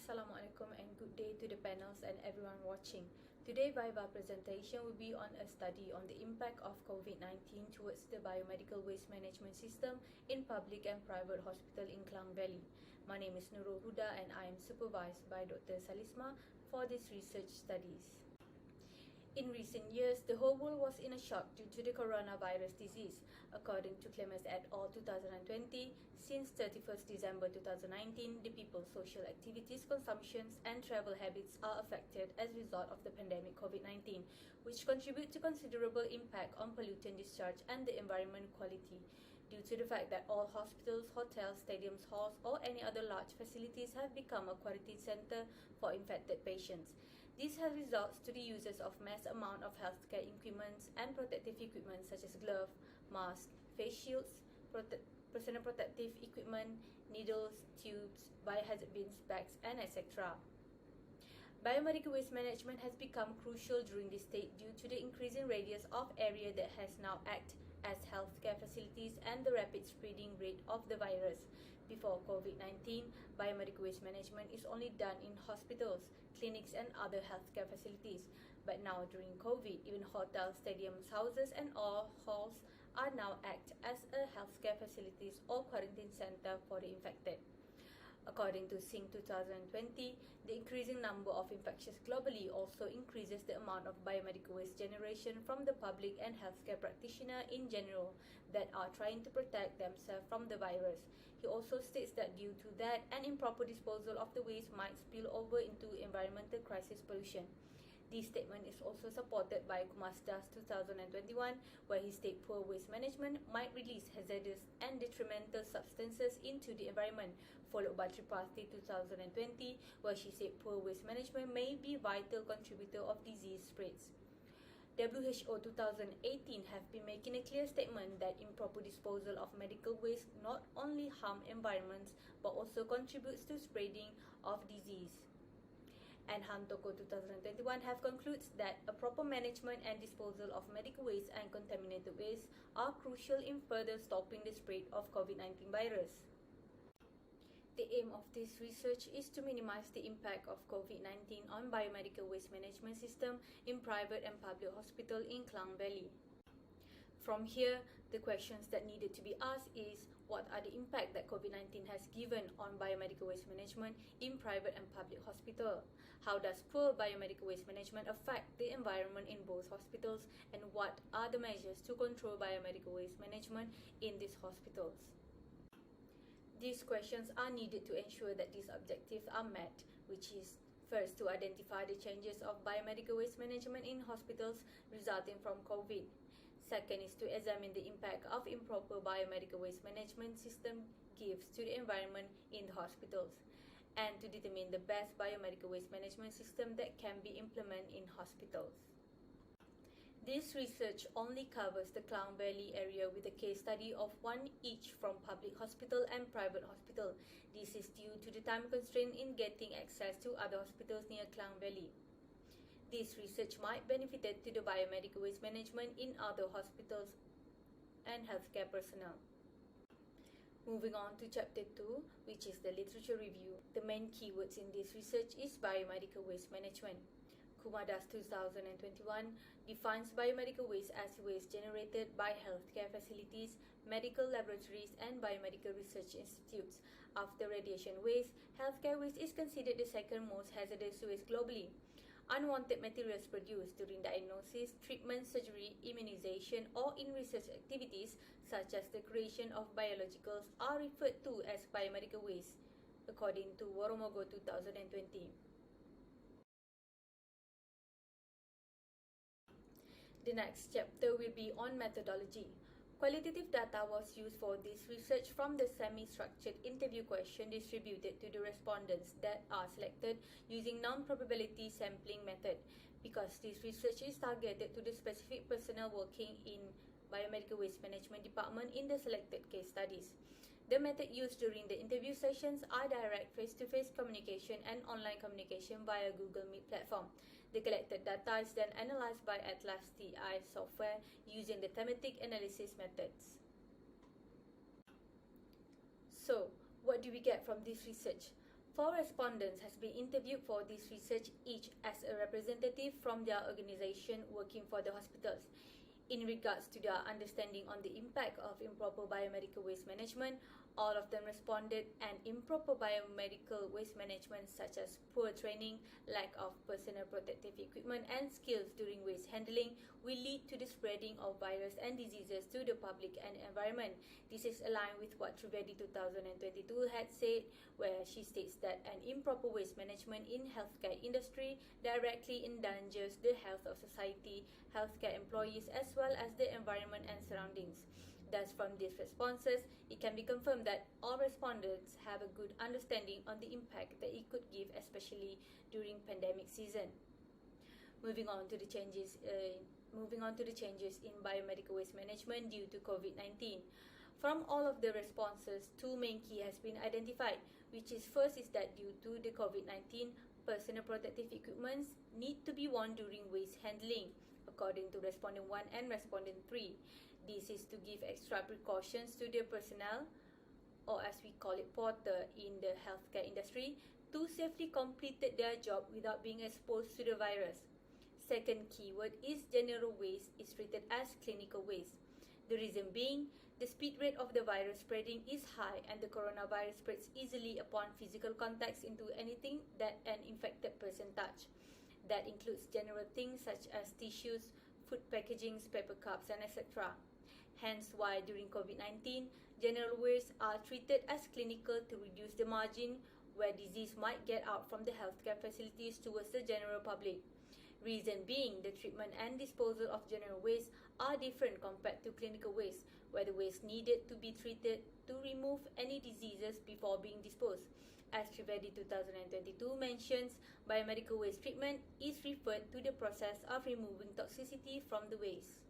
Assalamualaikum and good day to the panels and everyone watching. Today VIVA presentation will be on a study on the impact of COVID-19 towards the biomedical waste management system in public and private hospital in Klang Valley. My name is Nurul Huda and I am supervised by Dr. Salisma for this research studies. In recent years, the whole world was in a shock due to the coronavirus disease. According to Clemens et al. 2020, since 31st December 2019, the people's social activities, consumptions, and travel habits are affected as a result of the pandemic COVID-19, which contribute to considerable impact on pollutant discharge and the environment quality. Due to the fact that all hospitals, hotels, stadiums, halls, or any other large facilities have become a quarantine center for infected patients. This has resulted to the uses of mass amount of healthcare equipment and protective equipment such as gloves, masks, face shields, personal protective equipment, needles, tubes, biohazard bins, bags, and etc. Biomedical waste management has become crucial during this stage due to the increasing radius of area that has now acted as healthcare facilities and the rapid spreading rate of the virus. Before COVID-19, biomedical waste management is only done in hospitals, clinics, and other healthcare facilities. But now during COVID, even hotels, stadiums, houses, and all halls are now act as a healthcare facilities or quarantine center for the infected. According to SING 2020, the increasing number of infections globally also increases the amount of biomedical waste generation from the public and healthcare practitioners in general that are trying to protect themselves from the virus. He also states that due to that, an improper disposal of the waste might spill over into environmental crisis pollution. This statement is also supported by Kumasdas 2021, where he states poor waste management might release hazardous and detrimental substances into the environment, followed by Tripathi 2020, where she said poor waste management may be a vital contributor of disease spreads. WHO 2018 have been making a clear statement that improper disposal of medical waste not only harm environments but also contributes to spreading of disease. And Hantoko 2021 have concluded that a proper management and disposal of medical waste and contaminated waste are crucial in further stopping the spread of COVID-19 virus. The aim of this research is to minimize the impact of COVID-19 on biomedical waste management system in private and public hospital in Klang Valley. From here, the questions that needed to be asked is, what are the impact that COVID-19 has given on biomedical waste management in private and public hospital? How does poor biomedical waste management affect the environment in both hospitals? And what are the measures to control biomedical waste management in these hospitals? These questions are needed to ensure that these objectives are met, which is first, to identify the changes of biomedical waste management in hospitals resulting from COVID. Second is to examine the impact of improper biomedical waste management system gives to the environment in the hospitals, and to determine the best biomedical waste management system that can be implemented in hospitals. This research only covers the Klang Valley area with a case study of one each from public hospital and private hospital. This is due to the time constraint in getting access to other hospitals near Klang Valley. This research might benefit to the biomedical waste management in other hospitals and healthcare personnel. Moving on to Chapter 2, which is the literature review. The main keywords in this research is biomedical waste management. Kumasdas 2021 defines biomedical waste as waste generated by healthcare facilities, medical laboratories, and biomedical research institutes. After radiation waste, healthcare waste is considered the second most hazardous waste globally. Unwanted materials produced during diagnosis, treatment, surgery, immunization, or in research activities, such as the creation of biologicals, are referred to as biomedical waste, according to Woromogo 2020. The next chapter will be on methodology. Qualitative data was used for this research from the semi-structured interview question distributed to the respondents that are selected using non-probability sampling method, because this research is targeted to the specific personnel working in biomedical waste management department in the selected case studies. The method used during the interview sessions are direct face-to-face communication and online communication via Google Meet platform. The collected data is then analyzed by Atlas TI software using the thematic analysis methods. So, what do we get from this research? 4 respondents has been interviewed for this research, each as a representative from their organisation working for the hospitals. In regards to their understanding on the impact of improper biomedical waste management, all of them responded an improper biomedical waste management such as poor training, lack of personal protective equipment and skills during waste handling will lead to the spreading of virus and diseases to the public and environment. This is aligned with what VIVA2023 had said, where she states that an improper waste management in healthcare industry directly endangers the health of society, healthcare employees as well as the environment and surroundings. Thus, from these responses, it can be confirmed that all respondents have a good understanding on the impact that it could give, especially during pandemic season. Moving on to the changes in biomedical waste management due to COVID-19. From all of the responses, two main key has been identified, which is first is that due to the COVID-19, personal protective equipments need to be worn during waste handling, according to respondent 1 and respondent 3. This is to give extra precautions to their personnel, or as we call it, porter, in the healthcare industry to safely complete their job without being exposed to the virus. Second keyword is general waste is treated as clinical waste. The reason being, the speed rate of the virus spreading is high and the coronavirus spreads easily upon physical contacts into anything that an infected person touch. That includes general things such as tissues, food packagings, paper cups, and etc. Hence why during COVID-19, general waste are treated as clinical to reduce the margin where disease might get out from the healthcare facilities towards the general public. Reason being, the treatment and disposal of general waste are different compared to clinical waste, where the waste needed to be treated to remove any diseases before being disposed. As Trivedi 2022 mentions, biomedical waste treatment is referred to the process of removing toxicity from the waste.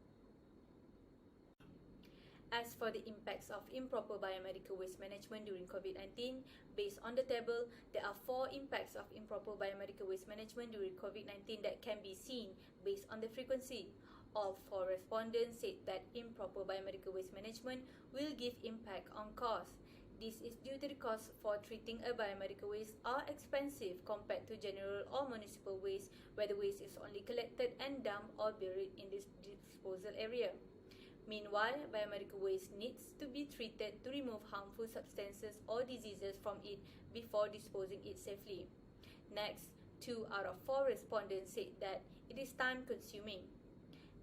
As for the impacts of improper biomedical waste management during COVID-19, based on the table, there are 4 impacts of improper biomedical waste management during COVID-19 that can be seen based on the frequency. All 4 respondents said that improper biomedical waste management will give impact on cost. This is due to the cost for treating a biomedical waste are expensive compared to general or municipal waste, where the waste is only collected and dumped or buried in this disposal area. Meanwhile, biomedical waste needs to be treated to remove harmful substances or diseases from it before disposing it safely. Next, 2 out of 4 respondents said that it is time-consuming.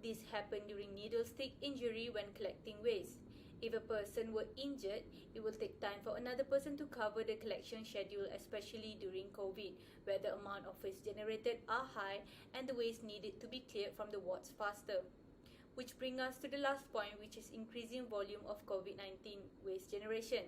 This happened during needle stick injury when collecting waste. If a person were injured, it will take time for another person to cover the collection schedule, especially during COVID, where the amount of waste generated are high and the waste needed to be cleared from the wards faster. Which brings us to the last point, which is increasing volume of COVID-19 waste generation.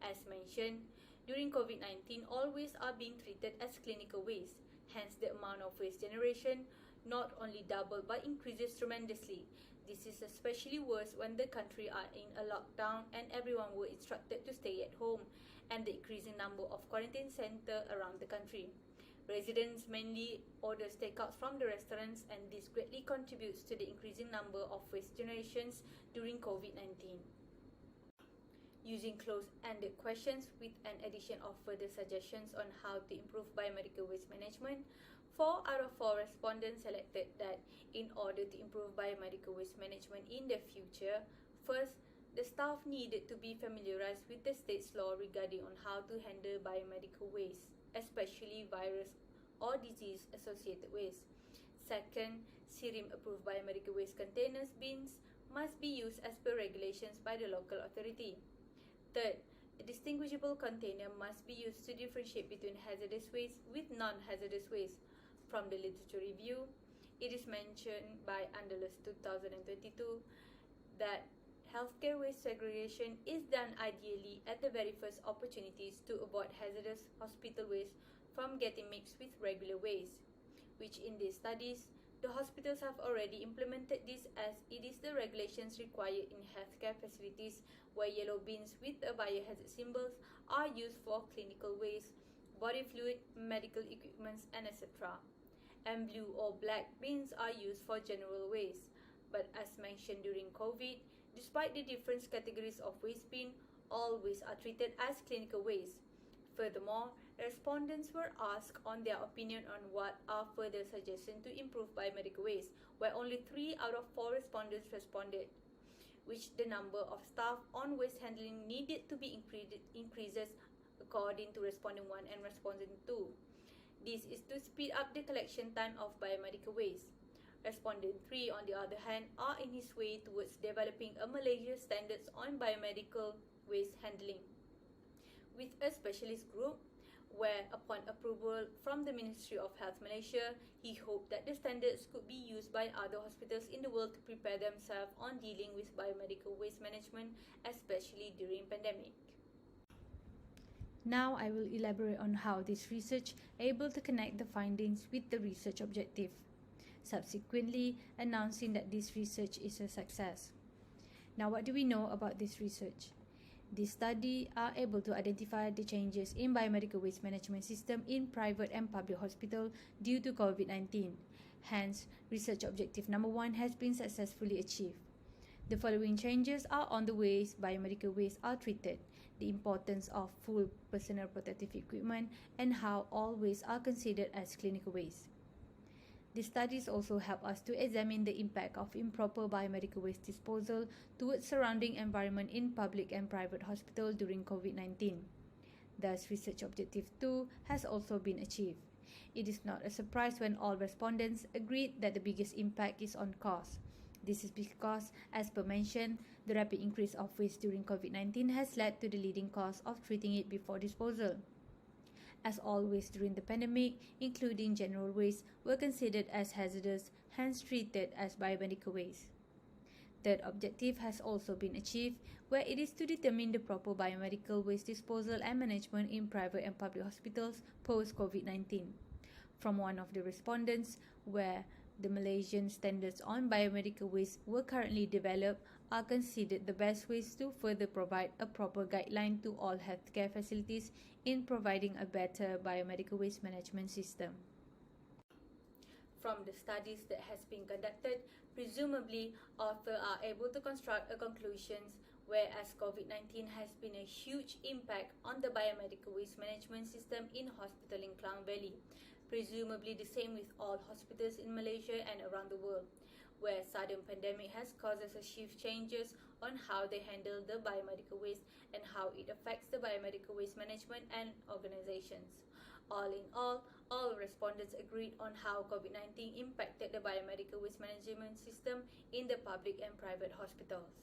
As mentioned, during COVID-19, all waste are being treated as clinical waste. Hence, the amount of waste generation not only doubled but increases tremendously. This is especially worse when the country are in a lockdown and everyone were instructed to stay at home, and the increasing number of quarantine centers around the country. Residents mainly order takeouts from the restaurants, and this greatly contributes to the increasing number of waste generations during COVID-19. Using closed-ended questions with an addition of further suggestions on how to improve biomedical waste management, 4 out of 4 respondents selected that in order to improve biomedical waste management in the future, first, the staff needed to be familiarized with the state's law regarding on how to handle biomedical waste, especially virus or disease-associated waste. Second, CIRIM-approved biomedical waste containers bins must be used as per regulations by the local authority. Third, a distinguishable container must be used to differentiate between hazardous waste with non-hazardous waste. From the literature review, it is mentioned by Andalus 2022 that healthcare waste segregation is done ideally at the very first opportunities to avoid hazardous hospital waste from getting mixed with regular waste, which in these studies, the hospitals have already implemented this, as it is the regulations required in healthcare facilities where yellow bins with a biohazard symbols are used for clinical waste, body fluid, medical equipments, and etc. And blue or black bins are used for general waste. But as mentioned during COVID, despite the different categories of waste bin, all waste are treated as clinical waste. Furthermore, respondents were asked on their opinion on what are further suggestions to improve biomedical waste, where only 3 out of 4 respondents responded, which the number of staff on waste handling needed to be increases according to respondent 1 and respondent 2. This is to speed up the collection time of biomedical waste. Respondent 3, on the other hand, are in his way towards developing a Malaysia standards on biomedical waste handling, with a specialist group where, upon approval from the Ministry of Health Malaysia, he hoped that the standards could be used by other hospitals in the world to prepare themselves on dealing with biomedical waste management, especially during pandemic. Now I will elaborate on how this research able to connect the findings with the research objective, subsequently announcing that this research is a success. Now, what do we know about this research? This study are able to identify the changes in biomedical waste management system in private and public hospital due to COVID-19. Hence, research objective number 1 has been successfully achieved. The following changes are on the ways biomedical waste are treated, the importance of full personal protective equipment, and how all waste are considered as clinical waste. The studies also help us to examine the impact of improper biomedical waste disposal towards surrounding environment in public and private hospital during COVID-19. Thus, research objective 2 has also been achieved. It is not a surprise when all respondents agreed that the biggest impact is on cost. This is because, as per mentioned, the rapid increase of waste during COVID-19 has led to the leading cost of treating it before disposal. As all waste during the pandemic, including general waste, were considered as hazardous, hence treated as biomedical waste. Third objective has also been achieved, where it is to determine the proper biomedical waste disposal and management in private and public hospitals post-COVID-19. From one of the respondents, where the Malaysian standards on biomedical waste were currently developed, are considered the best ways to further provide a proper guideline to all healthcare facilities in providing a better biomedical waste management system. From the studies that has been conducted, presumably authors are able to construct a conclusions, whereas COVID-19 has been a huge impact on the biomedical waste management system in hospital in Klang Valley, presumably the same with all hospitals in Malaysia and around the world, where sudden pandemic has causes a shift changes on how they handle the biomedical waste and how it affects the biomedical waste management and organizations. All in all respondents agreed on how COVID-19 impacted the biomedical waste management system in the public and private hospitals.